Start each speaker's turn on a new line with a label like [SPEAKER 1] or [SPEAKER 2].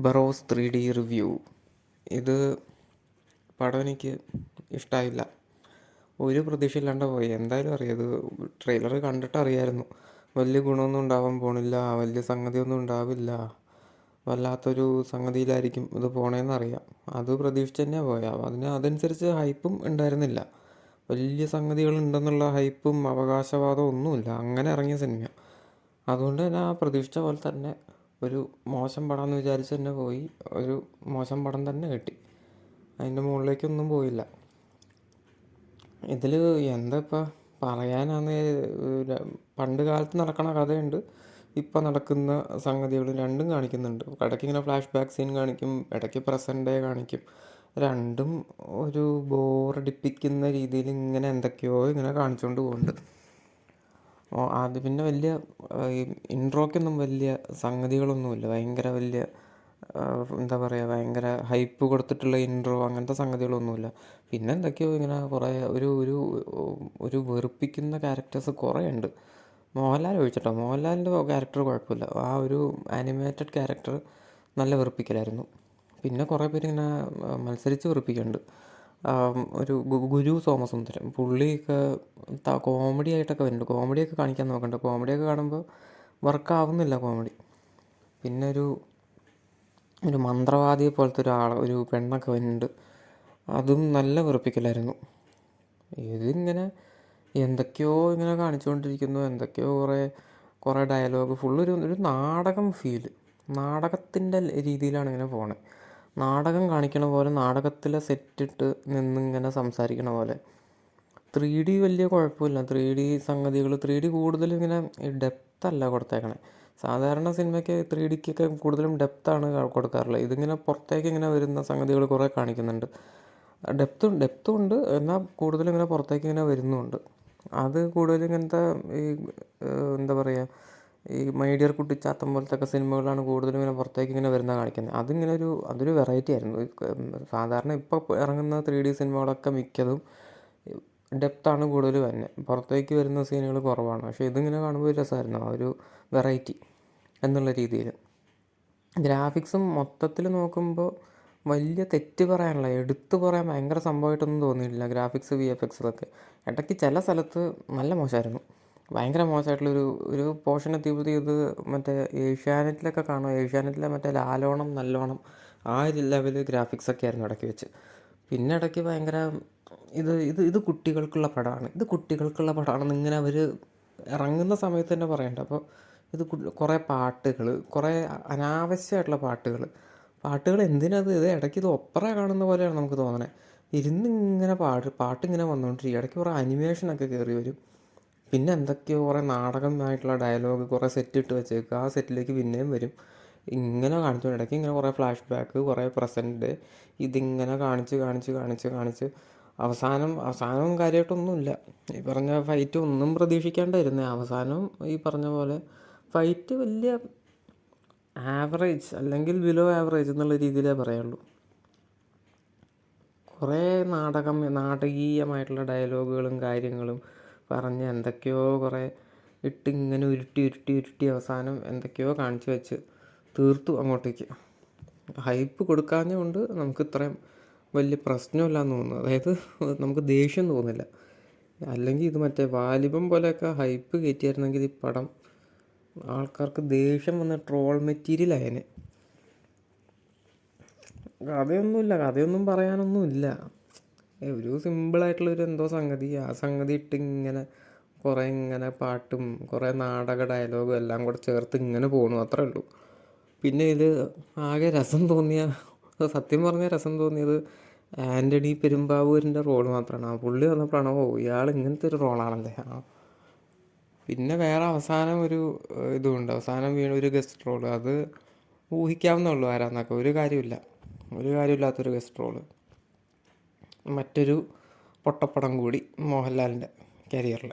[SPEAKER 1] Barroz 3D review. ഇത് പടം എനിക്ക് ഇഷ്ടമായില്ല. ഒരു പ്രതീക്ഷയില്ലാണ്ട് പോയി. എന്തായാലും അറിയാം, ഇത് ട്രെയിലർ കണ്ടിട്ട് അറിയായിരുന്നു വലിയ ഗുണമൊന്നും ഉണ്ടാവാൻ പോണില്ല, വലിയ സംഗതിയൊന്നും ഉണ്ടാവില്ല, വല്ലാത്തൊരു സംഗതിയിലായിരിക്കും ഇത് പോണേന്നറിയാം. അത് പ്രതീക്ഷിച്ച് തന്നെയാണ് പോയത്. അതനുസരിച്ച് ഹൈപ്പും ഉണ്ടായിരുന്നില്ല. വലിയ സംഗതികളുണ്ടെന്നുള്ള ഹൈപ്പും അവകാശവാദവും ഒന്നുമില്ല. അങ്ങനെ ഇറങ്ങിയ സിനിമ. അതുകൊണ്ട് തന്നെ ആ പ്രതീക്ഷിച്ച പോലെ തന്നെ ഒരു മോശം പടം എന്ന് വിചാരിച്ച് തന്നെ പോയി. ഒരു മോശം പടം തന്നെ കിട്ടി. അതിൻ്റെ മുകളിലേക്കൊന്നും പോയില്ല. ഇതിൽ എന്താ ഇപ്പം പറയാനാന്ന്, പണ്ട് കാലത്ത് നടക്കണ കഥയുണ്ട്, ഇപ്പം നടക്കുന്ന സംഗതികൾ രണ്ടും കാണിക്കുന്നുണ്ട്. ഇടയ്ക്ക് ഇങ്ങനെ ഫ്ലാഷ് ബാക്ക് സീൻ കാണിക്കും, ഇടയ്ക്ക് പ്രസൻറ്റ് ഡേ കാണിക്കും. രണ്ടും ഒരു ബോറടിപ്പിക്കുന്ന രീതിയിൽ ഇങ്ങനെ എന്തൊക്കെയോ ഇങ്ങനെ കാണിച്ചുകൊണ്ട് പോകുന്നുണ്ട്. അത് പിന്നെ വലിയ ഇൻട്രോയ്ക്കൊന്നും വലിയ സംഗതികളൊന്നുമില്ല. ഭയങ്കര വലിയ എന്താ പറയുക, ഭയങ്കര ഹൈപ്പ് കൊടുത്തിട്ടുള്ള ഇൻട്രോ അങ്ങനത്തെ സംഗതികളൊന്നുമില്ല. പിന്നെ എന്തൊക്കെയോ ഇങ്ങനെ കുറേ ഒരു ഒരു ഒരു വെറുപ്പിക്കുന്ന ക്യാരക്ടേഴ്സ് കുറേ ഉണ്ട്. മോഹൻലാൽ ഒഴിച്ചിട്ടോ, മോഹൻലാലിൻ്റെ ക്യാരക്ടർ കുഴപ്പമില്ല. ആ ഒരു ആനിമേറ്റഡ് ക്യാരക്ടർ നല്ല വെറുപ്പിക്കലായിരുന്നു. പിന്നെ കുറേ പേര് ഇങ്ങനെ മത്സരിച്ച് വെറുപ്പിക്കുന്നുണ്ട്. ഒരു ഗുരു സോമസുന്ദരം പുള്ളിയൊക്കെ കോമഡി ആയിട്ടൊക്കെ വരുന്നുണ്ട്. കോമഡിയൊക്കെ കാണിക്കാൻ നോക്കണ്ട. കോമഡിയൊക്കെ കാണുമ്പോൾ വർക്കാവുന്നില്ല കോമഡി. പിന്നെ ഒരു മന്ത്രവാദിയെ പോലത്തെ ഒരു പെണ്ണൊക്കെ വരുന്നുണ്ട്. അതും നല്ല വെറുപ്പിക്കലായിരുന്നു. ഇതിങ്ങനെ എന്തൊക്കെയോ ഇങ്ങനെ കാണിച്ചുകൊണ്ടിരിക്കുന്നു. എന്തൊക്കെയോ കുറേ ഡയലോഗ്, ഒരു നാടകം ഫീല്, നാടകത്തിൻ്റെ രീതിയിലാണ് ഇങ്ങനെ പോണത്. നാടകം കാണിക്കണ പോലെ, നാടകത്തിലെ സെറ്റിട്ട് നിന്നിങ്ങനെ സംസാരിക്കണ പോലെ. 3D വലിയ കുഴപ്പമില്ല. 3D സംഗതികൾ, 3D കൂടുതലും ഇങ്ങനെ ഡെപ്തല്ല കൊടുത്തേക്കണേ. സാധാരണ സിനിമയ്ക്ക് 3Dക്കൊക്കെ കൂടുതലും ഡെപ്താണ് കൊടുക്കാറുള്ളത്. ഇതിങ്ങനെ പുറത്തേക്ക് ഇങ്ങനെ വരുന്ന സംഗതികൾ കുറേ കാണിക്കുന്നുണ്ട്. ഡെപ്തും ഉണ്ട്, എന്നാൽ കൂടുതലും ഇങ്ങനെ പുറത്തേക്ക് ഇങ്ങനെ വരുന്നുമുണ്ട്. അത് കൂടുതലും ഇങ്ങനത്തെ ഈ എന്താ പറയുക, ഈ മൈ ഡിയർ കുട്ടിച്ചാത്തൻ പോലത്തെ സിനിമകളാണ് കൂടുതലും ഇങ്ങനെ പുറത്തേക്ക് ഇങ്ങനെ വരുന്ന കാണിക്കുന്നത്. അതൊരു വെറൈറ്റി ആയിരുന്നു. സാധാരണ ഇപ്പോൾ ഇറങ്ങുന്ന 3D സിനിമകളൊക്കെ മിക്കതും ഡെപ്താണ് കൂടുതൽ തന്നെ, പുറത്തേക്ക് വരുന്ന സീനുകൾ കുറവാണ്. പക്ഷേ ഇതിങ്ങനെ കാണുമ്പോൾ ഒരു രസമായിരുന്നു, ആ ഒരു വെറൈറ്റി എന്നുള്ള രീതിയിൽ. ഗ്രാഫിക്സും മൊത്തത്തിൽ നോക്കുമ്പോൾ വലിയ തെറ്റ് പറയാനുള്ള, എടുത്തു പറയാൻ ഭയങ്കര സംഭവമായിട്ടൊന്നും തോന്നിയിട്ടില്ല. ഗ്രാഫിക്സ് VFXതൊക്കെ ഇടയ്ക്ക് ചില സ്ഥലത്ത് നല്ല മോശമായിരുന്നു. ഭയങ്കര മോശമായിട്ടുള്ളൊരു പോർഷൻ എത്തിയപ്പോഴത്തേക്ക് ഇത് മറ്റേ ഏഷ്യാനെറ്റിലൊക്കെ കാണും, ഏഷ്യാനെറ്റിലെ മറ്റേ ലാലോണം നല്ലോണം ആ ഒരു ലെവൽ ഗ്രാഫിക്സൊക്കെ ആയിരുന്നു ഇടയ്ക്ക് വെച്ച്. പിന്നെ ഇടയ്ക്ക് ഭയങ്കര ഇത് കുട്ടികൾക്കുള്ള പടമാണ്, പടമാണെന്ന് ഇങ്ങനെ അവർ ഇറങ്ങുന്ന സമയത്ത് തന്നെ പറയണ്ട. അപ്പോൾ ഇത് കുറേ പാട്ടുകൾ, കുറേ അനാവശ്യമായിട്ടുള്ള പാട്ടുകൾ എന്തിനത്? ഇടയ്ക്ക് ഇത് ഒപ്പറ കാണുന്ന പോലെയാണ് നമുക്ക് തോന്നണേ. ഇങ്ങനെ പാട്ടിങ്ങനെ വന്നുകൊണ്ടിരിക്കും. ഇടയ്ക്ക് കുറേ അനിമേഷനൊക്കെ കയറി വരും. പിന്നെ എന്തൊക്കെയോ കുറേ നാടകമായിട്ടുള്ള ഡയലോഗ് കുറേ സെറ്റിട്ട് വെച്ചേക്കുക, ആ സെറ്റിലേക്ക് പിന്നെയും വരും. ഇങ്ങനെ കാണിച്ചു, ഇടയ്ക്ക് ഇങ്ങനെ കുറേ ഫ്ലാഷ് ബാക്ക്, കുറേ പ്രസൻറ്റ്, ഇതിങ്ങനെ കാണിച്ച് അവസാനം കാര്യമായിട്ടൊന്നുമില്ല. ഈ പറഞ്ഞ ഫൈറ്റ് ഒന്നും പ്രതീക്ഷിക്കാണ്ട് വരുന്നത്. അവസാനം ഈ പറഞ്ഞ പോലെ ഫൈറ്റ് വലിയ ആവറേജ് അല്ലെങ്കിൽ ബിലോ ആവറേജ് എന്നുള്ള രീതിയിലേ പറയുള്ളൂ. കുറേ നാടകീയമായിട്ടുള്ള ഡയലോഗുകളും കാര്യങ്ങളും പറഞ്ഞ് എന്തൊക്കെയോ കുറേ ഇങ്ങനെ ഉരുട്ടി അവസാനം എന്തൊക്കെയോ കാണിച്ചു വെച്ച് തീർത്തു അങ്ങോട്ടേക്ക്. ഹൈപ്പ് കൊടുക്കാഞ്ഞുകൊണ്ട് നമുക്ക് ഇത്രയും വലിയ പ്രശ്നമില്ലാന്ന് തോന്നുന്നു. അതായത് നമുക്ക് ദേഷ്യം തോന്നില്ല. അല്ലെങ്കിൽ ഇത് മറ്റേ വാലിബം പോലെയൊക്കെ ഹൈപ്പ് കയറ്റിയായിരുന്നെങ്കിൽ ഈ പടം ആൾക്കാർക്ക് ദേഷ്യം വന്ന ട്രോൾ മെറ്റീരിയൽ ആയേനെ. കഥയൊന്നും പറയാനൊന്നുമില്ല. ഒരു സിമ്പിളായിട്ടുള്ളൊരു എന്തോ സംഗതി, ആ സംഗതി ഇട്ട് ഇങ്ങനെ പാട്ടും കുറേ നാടക ഡയലോഗും എല്ലാം കൂടെ ചേർത്ത് ഇങ്ങനെ പോകണു, അത്രേ ഉള്ളൂ. പിന്നെ ഇത് ആകെ സത്യം പറഞ്ഞാൽ രസം തോന്നിയത് ആൻ്റണി പെരുമ്പാവൂരിൻ്റെ റോള് മാത്രമാണ്. ആ പുള്ളി വന്നപ്പോഴാണ് ഇയാൾ ഇങ്ങനത്തെ ഒരു റോളാണല്ലേ. പിന്നെ വേറെ അവസാനം അവസാനം വീണ ഒരു ഗസ്റ്റ് റോള്, അത് ഊഹിക്കാവുന്നുള്ളൂ ആരാന്നൊക്കെ. ഒരു കാര്യമില്ലാത്തൊരു ഗസ്റ്റ് റോള്. മറ്റൊരു പൊട്ടപ്പടം കൂടി മോഹൻലാലിൻ്റെ കരിയറിൽ.